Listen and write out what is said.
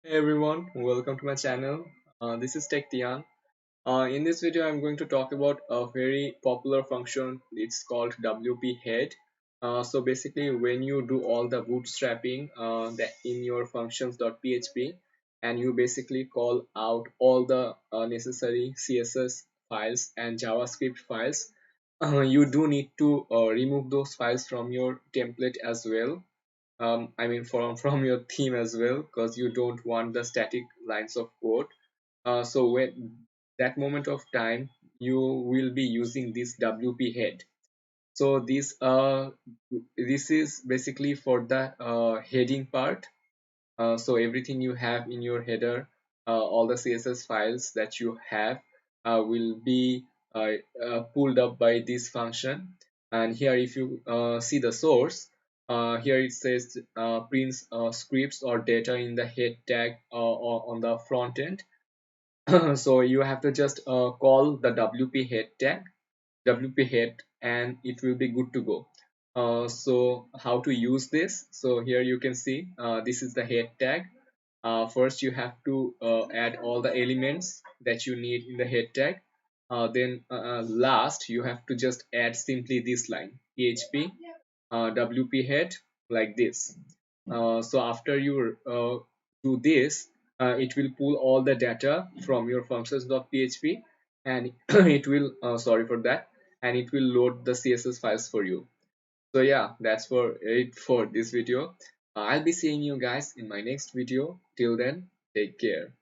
Hey everyone, welcome to my channel. This is Tian. In this video, I'm going to talk about a very popular function. It's called WP head. So basically, when you do all the bootstrapping that in your functions.php, and you basically call out all the necessary CSS files and JavaScript files, you do need to remove those files from your template as well. I mean from your theme as well, because you don't want the static lines of code. So when that moment of time, you will be using this WP head. So this is basically for the heading part. So everything you have in your header, all the CSS files that you have will be pulled up by this function. And here, if you see the source, here it says prints scripts or data in the head tag or on the front end. So you have to just call the WP head tag, WP head, and it will be good to go. So how to use this? So here you can see this is the head tag. First you have to add all the elements that you need in the head tag. Then last you have to just add simply this line PHP WP head, like this. So after you do this, it will pull all the data from your functions.php, and it will sorry for that, and it will load the CSS files for you. So yeah, that's for it for this video. I'll be seeing you guys in my next video. Till then, take care.